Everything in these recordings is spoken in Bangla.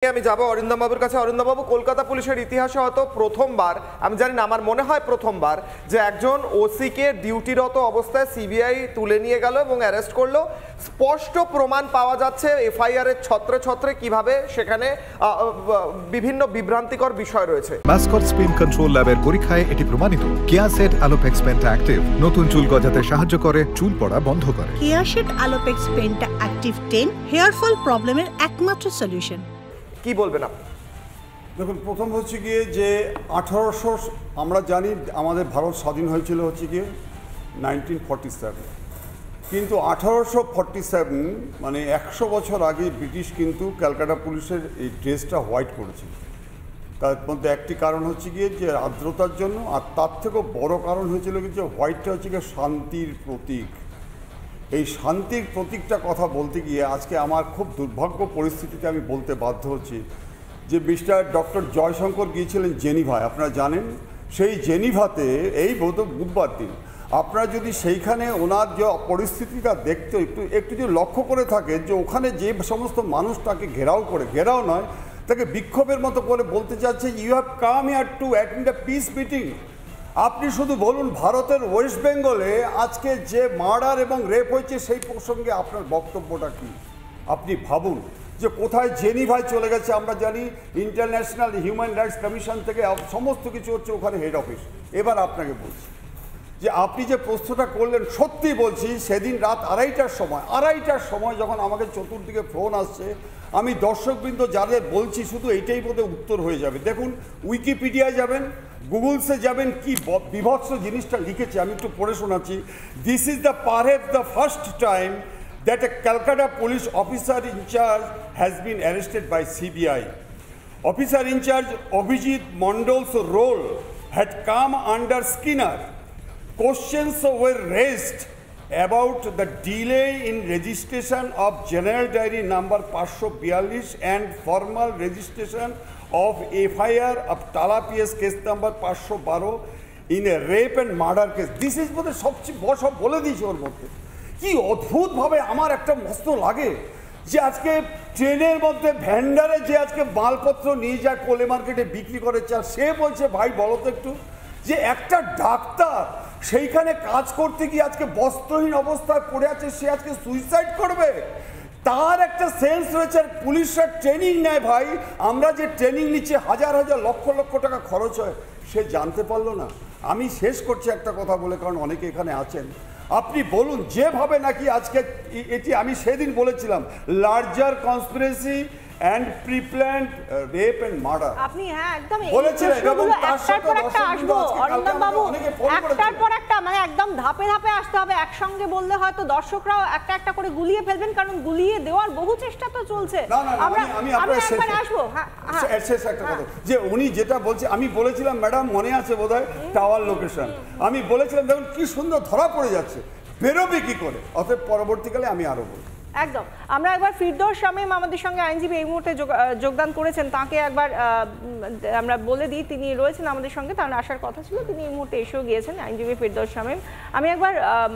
আমি যাব অরিন্দম বাবুর কাছে। অরিন্দম বাবু, কলকাতা পুলিশের ইতিহাসে হয়তো প্রথমবার, আমি জানি না, আমার মনে হয় প্রথমবার, যে একজন ওসিকে ডিউটিরত অবস্থায় সিবিআই তুলে নিয়ে গেল এবং অ্যারেস্ট করলো। স্পষ্ট প্রমাণ পাওয়া যাচ্ছে এফআইআর এর ছত্রে ছত্রে কিভাবে সেখানে বিভিন্ন বিভ্রান্তিকর বিষয় রয়েছে। মাসকট স্পিন কন্ট্রোল ল্যাবের পরীক্ষায় এটি প্রমাণিত। কিয়াসেট আলোপেক্স পেন্টা অ্যাক্টিভ নতুন চুল গজাতে সাহায্য করে, চুল পড়া বন্ধ করে। কিয়াসেট Alopex penta active 10 hair fall প্রবলেমের একমাত্র সলিউশন। কি বলবেন আপনি? দেখুন, প্রথম হচ্ছে গিয়ে যে 1800 আমরা জানি আমাদের ভারত স্বাধীন হয়েছিল হচ্ছে গিয়ে 1947, কিন্তু 1847 মানে 100 বছর আগে ব্রিটিশ কিন্তু ক্যালকাটা পুলিশের এই ড্রেসটা হোয়াইট করেছিল। তার মধ্যে একটি কারণ হচ্ছে গিয়ে যে আর্দ্রতার জন্য, আর তার থেকেও বড় কারণ হয়েছিল কি যে হোয়াইটটা হচ্ছে গিয়ে শান্তির প্রতীক। এই শান্তির প্রতীকটা কথা বলতে গিয়ে আজকে আমার খুব দুর্ভাগ্য পরিস্থিতিতে আমি বলতে বাধ্য হচ্ছি যে মিস্টার ডক্টর জয়শঙ্কর গিয়েছিলেন জেনিভায়, আপনারা জানেন। সেই জেনিভাতে এই বুধবার দিন আপনারা যদি সেইখানে ওনার যে পরিস্থিতিটা দেখতে একটু যদি লক্ষ্য করে থাকে যে ওখানে যে সমস্ত মানুষ তাকে ঘেরাও নয়, তাকে বিক্ষোভের মতো করে বলতে চাচ্ছে you have come here to attend a peace meeting. আপনি শুধু বলুন ভারতের ওয়েস্ট বেঙ্গলে আজকে যে মার্ডার এবং রেপ হয়েছে সেই প্রসঙ্গে আপনার বক্তব্যটা কী? আপনি ভাবুন যে কোথায় জেনিভায় চলে গেছে। আমরা জানি ইন্টারন্যাশনাল হিউম্যান রাইটস কমিশন থেকে সমস্ত কিছু হচ্ছে ওখানে হেড অফিস। এবার আপনাকে বলছি যে আপনি যে প্রশ্নটা করলেন, সত্যি বলছি সেদিন রাত আড়াইটার সময় যখন আমাকে চতুর্দিকে ফোন আসছে, আমি দর্শকবৃন্দ যাদের বলছি শুধু এইটাই বোধহয় উত্তর হয়ে যাবে। দেখুন, উইকিপিডিয়ায় যাবেন, গুগলসে যাবেন, কি বিভৎস জিনিসটা লিখেছে আমি একটু পড়ে শোনাচ্ছি। This is perhaps the first time that a Calcutta police officer in charge has been arrested by CBI. Officer in charge Abhijit Mondol's role had come under Skinner. Questions were raised about the delay in registration of General Diary number 542 and formal registration of FIR of Tala PS case number 512 in a rape and murder case. This is what সবচেয়ে সব বলে দিয়েছে ওর মধ্যে। কি অদ্ভুতভাবে আমার একটা মস্ত লাগে যে আজকে ট্রেনের মধ্যে ভ্যান্ডারে যে আজকে মালপত্র নিয়ে যায় কোলে মার্কেটে বিক্রি করে চাল, সে বলছে ভাই বলো তো একটু যে একটা ডাক্তার সেইখানে কাজ করতে গিয়ে আজকে বস্ত্রহীন অবস্থায় পড়ে আছে, সে আজকে সুইসাইড করবে। তার একটা সেন্স রয়েছে। পুলিশরা ট্রেনিং নেয় ভাই, আমরা যে ট্রেনিং নিচ্ছি হাজার হাজার লক্ষ লক্ষ টাকা খরচ হয়, সে জানতে পারলো না। আমি শেষ করছি একটা কথা বলে, কারণ অনেকে এখানে আছেন। আপনি বলুন যেভাবে নাকি আজকে এটি আমি সেদিন বলেছিলাম larger conspiracy and preplanned rape and murder, আপনি একদম বলেছিলেন এবং তার সাথে অরিন্দম বাবু একটার পর একটা মানে একদম ধাপে ধাপে আসতে হবে। একসঙ্গে বললে হয়তো দর্শকরাও একটা একটা করে গুলিয়ে ফেলবেন, কারণ গুলিয়ে দেওয়ার বহু চেষ্টা তো চলছে। আমি একবার আসবো শেষ একটা কথা যে উনি যেটা বলছে, আমি বলেছিলাম ম্যাডাম মনে আছে বোধহয় টাওয়ার লোকেশন, আমি বলেছিলাম দেখুন কি সুন্দর ধরা পড়ে যাচ্ছে, বেরোবে কি করে। অতএব পরবর্তীকালে আমি আরো বলবো। একদম। আমরা একবার ফিরদৌস শামীম আমাদের সঙ্গে আইনজীবী এই মুহূর্তে যোগদান করেছেন, তাকে একবার আমরা বলে দিই তিনি রয়েছেন আমাদের সঙ্গে, তার আসার কথা ছিল, তিনি এই মুহূর্তে এসেও গিয়েছেন, আইনজীবী ফিরদৌস শামীম। আমি একবার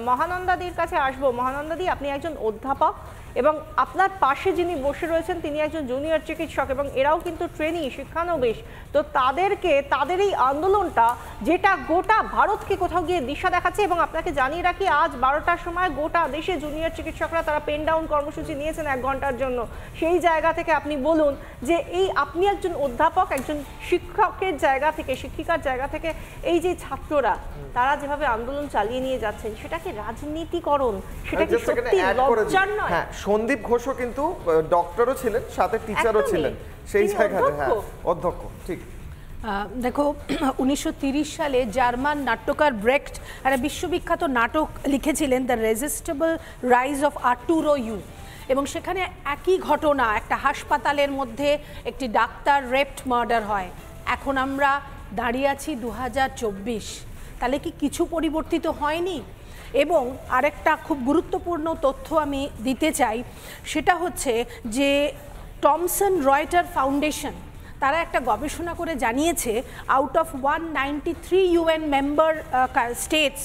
মহানন্দাদির কাছে আসবো। মহানন্দাদি, আপনি একজন অধ্যাপক এবং আপনার পাশে যিনি বসে রয়েছেন তিনি একজন জুনিয়র চিকিৎসক এবং এরাও কিন্তু ট্রেনি শিক্ষানবিশ। তো তাদের এই আন্দোলনটা যেটা গোটা ভারতকে কোথাও গিয়ে দিশা দেখাচ্ছে, এবং আপনাকে জানিয়ে রাখি আজ 12টার সময় গোটা দেশে জুনিয়র চিকিৎসকরা তারা পেন ডাউন কর্মসূচি নিয়েছেন 1 ঘন্টার জন্য। সেই জায়গা থেকে আপনি বলুন যে এই আপনি একজন অধ্যাপক, একজন শিক্ষকের জায়গা থেকে, শিক্ষিকার জায়গা থেকে এই যে ছাত্ররা তারা যেভাবে আন্দোলন চালিয়ে নিয়ে যাচ্ছেন, সেটাকে রাজনীতিকরণ, সেটা কি সত্যি লজ্জার নয়? সন্দীপ ঘোষও কিন্তু ডক্টরও ছিলেন, সাথে টিচারও ছিলেন সেই জায়গায়। হ্যাঁ, অধ্যক্ষ, ঠিক। দেখো 1930 সালে জার্মান নাট্যকার ব্রেক্ট একটা বিশ্ববিখ্যাত নাটক লিখেছিলেন দ্য রেজিস্টেবল রাইজ অফ আর্টুরো ইউ, এবং সেখানে একই ঘটনা, একটা হাসপাতালের মধ্যে একটি ডাক্তার রেপড মার্ডার হয়। এখন আমরা দাঁড়িয়ে আছি 2024, তাহলে কি কিছু পরিবর্তিত হয়নি? এবং আরেকটা খুব গুরুত্বপূর্ণ তথ্য আমি দিতে চাই, সেটা হচ্ছে যে টমসন রয়টার ফাউন্ডেশন তারা একটা গবেষণা করে জানিয়েছে out of 193 UN member states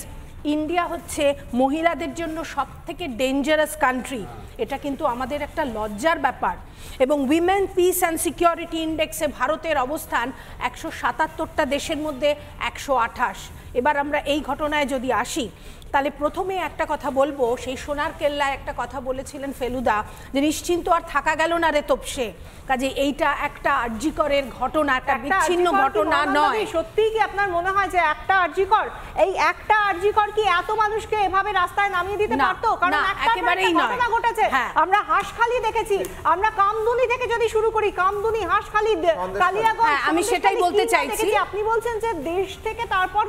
India হচ্ছে মহিলাদের জন্য সবথেকে ডেঞ্জারাস কান্ট্রি। এটা কিন্তু আমাদের একটা লজ্জার ব্যাপার। এবং উইমেন পিস অ্যান্ড সিকিউরিটি ইন্ডেক্সে ভারতের অবস্থান 177টা দেশের মধ্যে 128। এবার আমরা এই ঘটনায় যদি আসি, তাহলে প্রথমে একটা কথা বলবো, সেই সোনার কেল্লায় একটা কথা বলেছিলেন ফেলুদা যে নিশ্চিন্ত আর থাকা গেল না রে তোপসে। কাজে এইটা একটা আরজিকরের ঘটনা, একটা বিচ্ছিন্ন ঘটনা নয়। সত্যিই কি আপনার মনে হয় যে একটা আরজিকর, এই একটা আরজিকর কি এত মানুষকে এভাবে রাস্তায় নামিয়ে দিতে পারতো? কারণ একেবারেই নয়, ঘটনা ঘটেছে। আমরা হাঁসখালি দেখেছি, আমরা কামদুনি থেকে যদি শুরু করি, কামদুনি, হাঁসখালি, কালিয়াগঞ্জ, আমি সেটাই বলতে চাইছি। আপনি বলছেন যে দেশ থেকে তারপর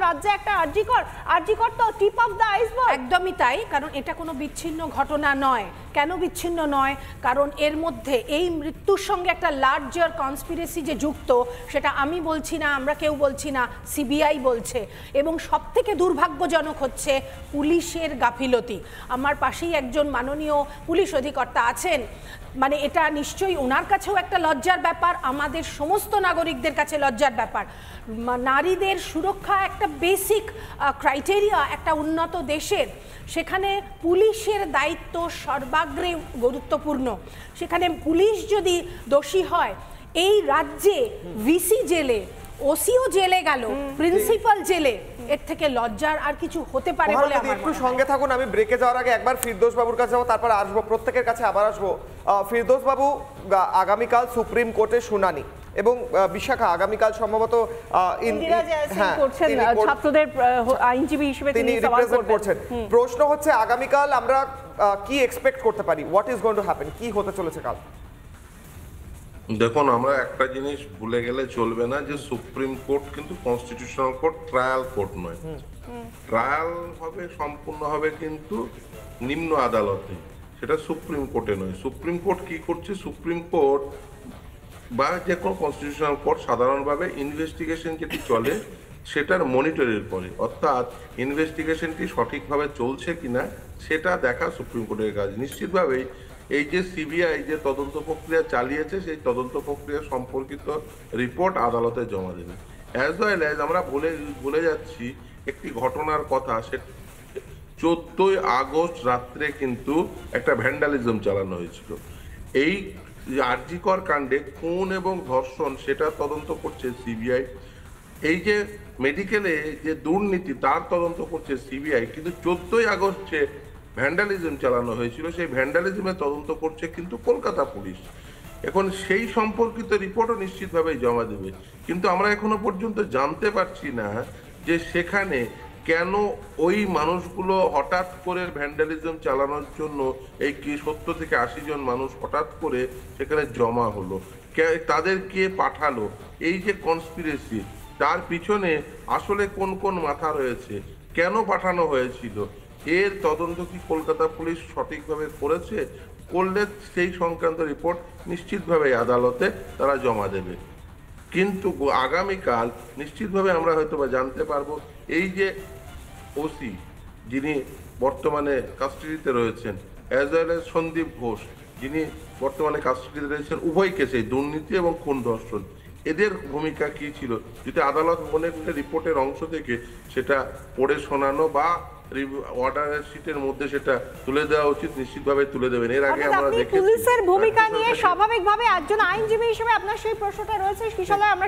রাজ্যে একটা আরজিকর তো টিপ অফ দ্য আইসবার্গ। একদমই তাই, কারণ এটা কোনো বিচ্ছিন্ন ঘটনা নয়। কেন বিচ্ছিন্ন নয়? কারণ এর মধ্যে এই মৃত্যুর সঙ্গে একটা লার্জার কনস্পিরেসি যে যুক্ত, সেটা আমি বলছি না, আমরা কেউ বলছি না, সিবিআই বলছে। এবং সবথেকে দুর্ভাগ্যজনক হচ্ছে পুলিশের গাফিলতি। আমার পাশেই একজন মাননীয় পুলিশ অধিকর্তা আছেন, মানে এটা নিশ্চয়ই ওনার কাছেও একটা লজ্জার ব্যাপার, আমাদের সমস্ত নাগরিকদের কাছে লজ্জার ব্যাপার। নারীদের সুরক্ষা একটা বেসিক ক্রাইটেরিয়া একটা উন্নত দেশের, সেখানে পুলিশের দায়িত্ব সর্বাগ্রে গুরুত্বপূর্ণ। সেখানে পুলিশ যদি দোষী হয়, এই রাজ্যে ভিসি জেলে, ওসিও জেলে গেল, প্রিন্সিপাল জেলে, এর থেকে লজ্জার আর কিছু হতে পারে বলে আমার একটু সঙ্গে থাকুন। আমি ব্রেকে যাওয়ার আগে একবার ফিরদৌস বাবুর কাছে যাবো, তারপর আসবো প্রত্যেকের কাছে, আবার আসবো। ফিরদৌস বাবু, আগামীকাল সুপ্রিম কোর্টে শুনানি এবং বিশাখা আগামীকাল সম্ভবত ছাত্রদের আইনজীবী হিসেবে তিনি রিপ্রেজেন্ট করছেন। প্রশ্ন হচ্ছে আগামীকাল আমরা কি এক্সপেক্ট করতে পারি? What is going to happen? কি হতে চলেছে কাল? দেখুন, আমরা একটা জিনিস ভুলে গেলে চলবে না যে সুপ্রিম কোর্ট কিন্তু কনস্টিটিউশনাল কোর্ট, ট্রায়াল কোর্ট নয়। ট্রায়াল হবে, সম্পূর্ণ হবে কিন্তু নিম্ন আদালতে, সেটা সুপ্রিম কোর্টে নয়। সুপ্রিম কোর্ট কি করছে? সুপ্রিম কোর্ট বা যে কোনো কনস্টিটিউশনাল কোর্ট সাধারণভাবে ইনভেস্টিগেশন যেটি চলে সেটার মনিটরের পরে, অর্থাৎ ইনভেস্টিগেশনটি সঠিকভাবে চলছে কিনা সেটা দেখা সুপ্রিম কোর্টের কাজ। নিশ্চিতভাবেই এই যে সিবিআই যে তদন্ত প্রক্রিয়া চালিয়েছে, সেই তদন্ত প্রক্রিয়া সম্পর্কিত রিপোর্ট আদালতে জমা দেবে। অ্যাজ ওয়েল অ্যাজ আমরা বলে যাচ্ছি একটি ঘটনার কথা, সে 14ই আগস্ট রাত্রে কিন্তু একটা ভ্যান্ডালিজম চালানো হয়েছিল। এই আরজিকর কাণ্ডে খুন এবং ধর্ষণ সেটা তদন্ত করছে সিবিআই। এই যে মেডিকেলে যে দুর্নীতি তার তদন্ত করছে সিবিআই, কিন্তু 14ই আগস্ট যে ভ্যান্ডালিজম চালানো হয়েছিল সেই ভ্যান্ডালিজমের তদন্ত করছে কিন্তু কলকাতা পুলিশ। এখন সেই সম্পর্কিত রিপোর্টও নিশ্চিতভাবে জমা দেবে, কিন্তু আমরা এখনো পর্যন্ত জানতে পারছি না যে সেখানে কেন ওই মানুষগুলো হঠাৎ করে ভ্যান্ডালিজম চালানোর জন্য এই কি 70 থেকে 80 জন মানুষ হঠাৎ করে সেখানে জমা হলো, তাদের কে পাঠালো, এই যে কনস্পিরেসি তার পিছনে আসলে কোন কোন মাথা রয়েছে, কেন পাঠানো হয়েছিল, এর তদন্ত কি কলকাতা পুলিশ সঠিকভাবে করেছে? করলে সেই সংক্রান্ত রিপোর্ট নিশ্চিতভাবে আদালতে তারা জমা দেবে। কিন্তু আগামীকাল নিশ্চিতভাবে আমরা হয়তো বা জানতে পারবো এই যে ওসি যিনি বর্তমানে কাস্টাডিতে রয়েছেন, as well as Sandip Ghosh যিনি বর্তমানে কাস্টাডিতে রয়েছেন, উভয় কেসে দুর্নীতি এবং খুন ধর্ষণ, এদের ভূমিকা কি ছিল? যদি আদালত মনে করে রিপোর্টের অংশ থেকে সেটা পড়ে শোনানো বা অর্ডারের শীটের মধ্যে সেটা তুলে দেওয়া উচিত, নিশ্চিতভাবে তুলে দেবেন। এর আগে আমরা দেখেছি পুলিশের ভূমিকা নিয়ে স্বাভাবিকভাবে একজন আইনজীবী হিসেবে আপনার সেই প্রশ্নটা রয়েছে কিশোর। আমরা